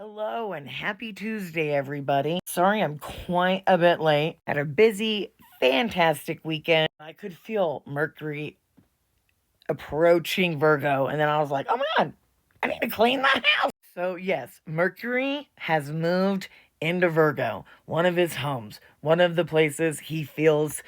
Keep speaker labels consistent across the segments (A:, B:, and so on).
A: Hello and happy Tuesday, everybody. Sorry I'm quite a bit late. Had a busy, fantastic weekend. I could feel Mercury approaching Virgo, and then I was like, oh my God, I need to clean my house. So, yes, Mercury has moved into Virgo, one of his homes, one of the places he feels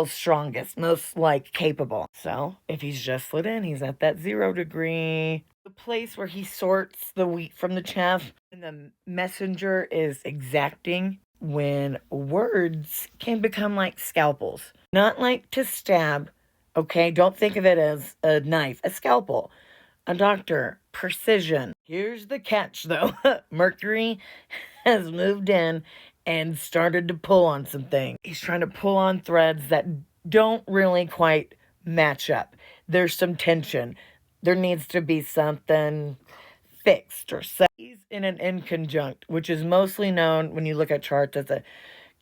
A: strongest, most like capable. So if he's just slid in, he's at that 0 degree, the place where he sorts the wheat from the chaff. And the messenger is exacting when words can become like scalpels, not like to stab. Okay, don't think of it as a knife, a scalpel, a doctor, precision. Here's the catch though. Mercury has moved in and started to pull on some things. He's trying to pull on threads that don't really quite match up. There's some tension. There needs to be something fixed or set. He's in an inconjunct, which is mostly known when you look at charts as a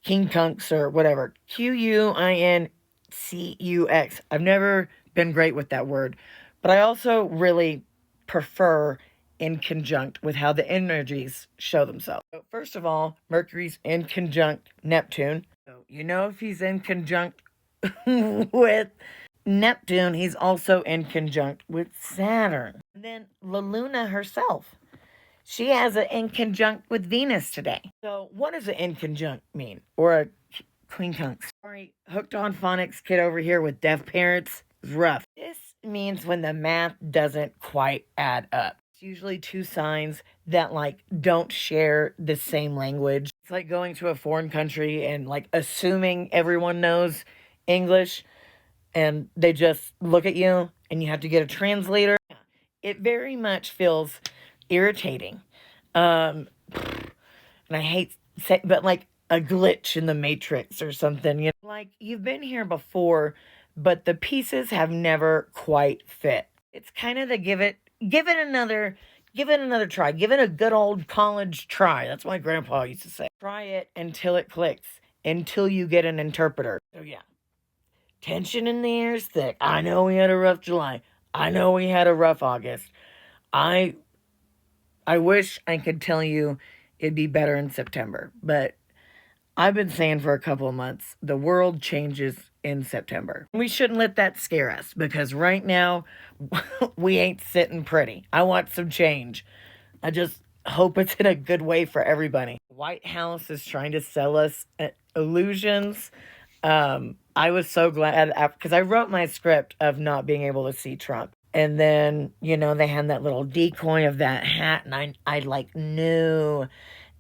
A: quincunx or whatever. Quincux. I've never been great with that word, but I also really prefer in conjunct with how the energies show themselves. So first of all, Mercury's in conjunct Neptune. So if he's in conjunct with Neptune, he's also in conjunct with Saturn. And then La Luna herself, she has an in conjunct with Venus today. So what does an in conjunct mean? Or a quincunx? Sorry, hooked on phonics kid over here with deaf parents is rough. This means when the math doesn't quite add up. It's usually two signs that don't share the same language. It's like going to a foreign country and assuming everyone knows English and they just look at you and you have to get a translator. It very much feels irritating. And I hate but a glitch in the matrix or something. You've been here before, but the pieces have never quite fit. It's kind of the give it another try. Give it a good old college try. That's what my grandpa used to say. Try it until it clicks, until you get an interpreter. So yeah, tension in the air is thick. I know we had a rough July. I know we had a rough August. I wish I could tell you it'd be better in September, but I've been saying for a couple of months, the world changes in September. We shouldn't let that scare us because right now, we ain't sitting pretty. I want some change. I just hope it's in a good way for everybody. White House is trying to sell us illusions. I was so glad because I wrote my script of not being able to see Trump. And then, they had that little decoy of that hat, and I knew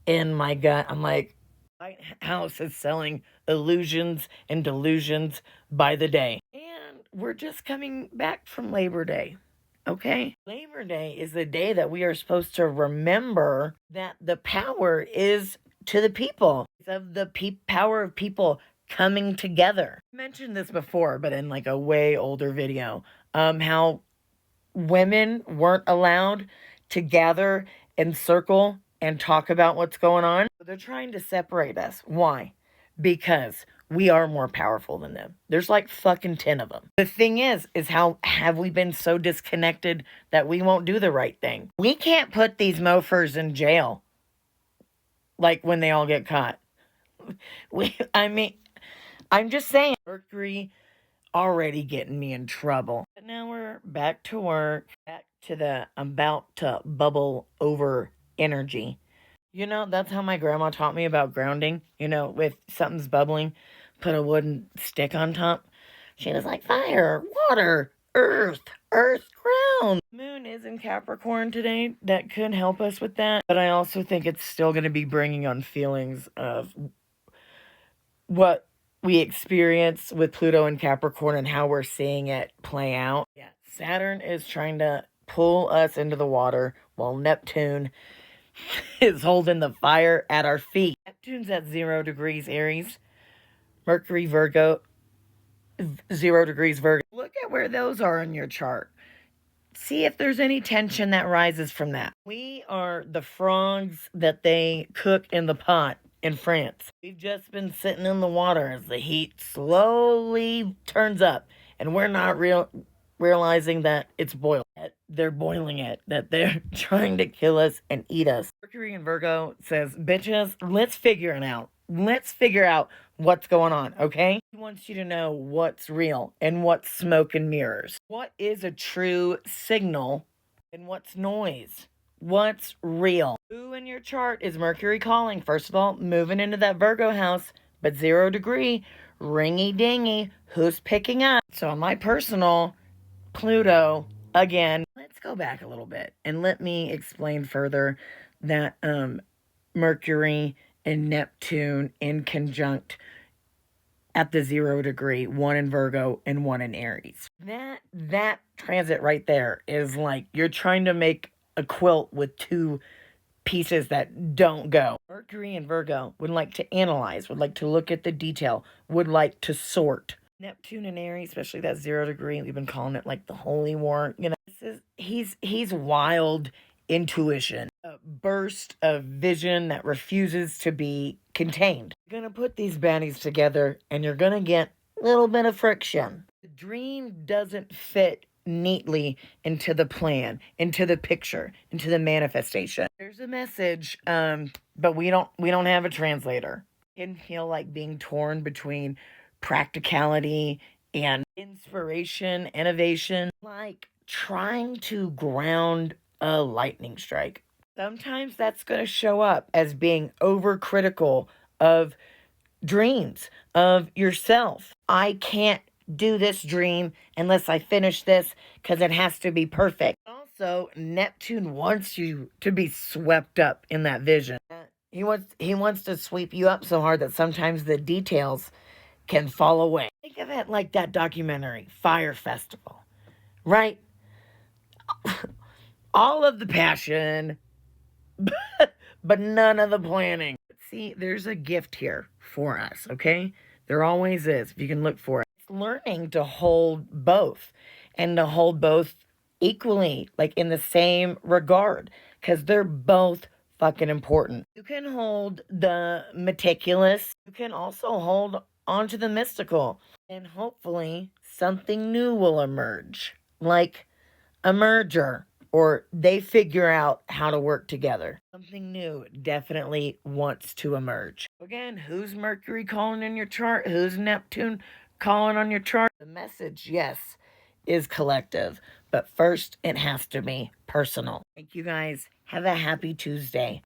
A: in my gut, I'm like, White House is selling illusions and delusions by the day. And we're just coming back from Labor Day, okay? Labor Day is the day that we are supposed to remember that the power is to the people. It's of the power of people coming together. I mentioned this before, but in a way older video, how women weren't allowed to gather and circle and talk about what's going on. They're trying to separate us. Why? Because we are more powerful than them. There's fucking 10 of them. The thing is how have we been so disconnected that we won't do the right thing? We can't put these mofers in jail when they all get caught. I'm just saying, Mercury already getting me in trouble. But now we're back to work, back to the about to bubble over energy. That's how my grandma taught me about grounding. If something's bubbling, put a wooden stick on top. She was like, fire, water, earth, ground. Moon is in Capricorn today. That could help us with that. But I also think it's still going to be bringing on feelings of what we experience with Pluto and Capricorn and how we're seeing it play out. Yeah, Saturn is trying to pull us into the water while Neptune is holding the fire at our feet. Neptune's at 0 degrees Aries. Mercury, Virgo, 0 degrees Virgo. Look at where those are in your chart. See if there's any tension that rises from that. We are the frogs that they cook in the pot in France. We've just been sitting in the water as the heat slowly turns up, and we're not realizing that it's boiling. they're boiling it, that they're trying to kill us and eat us. Mercury in Virgo says, bitches, let's figure it out. Let's figure out what's going on, okay? He wants you to know what's real and what's smoke and mirrors. What is a true signal and what's noise? What's real? Who in your chart is Mercury calling? First of all, moving into that Virgo house, but 0 degree, ringy dingy. Who's picking up? So on my personal, Pluto, again, let's go back a little bit and let me explain further that Mercury and Neptune in conjunct at the 0 degree, one in Virgo and one in Aries. That transit right there is like you're trying to make a quilt with two pieces that don't go. Mercury and Virgo would like to analyze, would like to look at the detail, would like to sort. Neptune and Aries, especially that 0 degree, we've been calling it like the holy war. You know, he's wild intuition, a burst of vision that refuses to be contained. You're gonna put these baddies together and you're gonna get a little bit of friction. The dream doesn't fit neatly into the plan, into the picture, into the manifestation. There's a message, but we don't have a translator. It can feel like being torn between practicality and inspiration, innovation, like trying to ground a lightning strike. Sometimes that's going to show up as being overcritical of dreams, of yourself. I can't do this dream unless I finish this because it has to be perfect. Also, Neptune wants you to be swept up in that vision. He wants to sweep you up so hard that sometimes the details can fall away. Think of it like that documentary, Fire Festival, right? All of the passion, but none of the planning. See, there's a gift here for us, okay? There always is, if you can look for it. It's learning to hold both and to hold both equally, like in the same regard, because they're both fucking important. You can hold the meticulous, you can also hold onto the mystical, and hopefully something new will emerge, like a merger, or they figure out how to work together. Something new definitely wants to emerge. Again, who's Mercury calling in your chart? Who's Neptune calling on your chart? The message, yes, is collective, but first it has to be personal. Thank you guys. Have a happy Tuesday.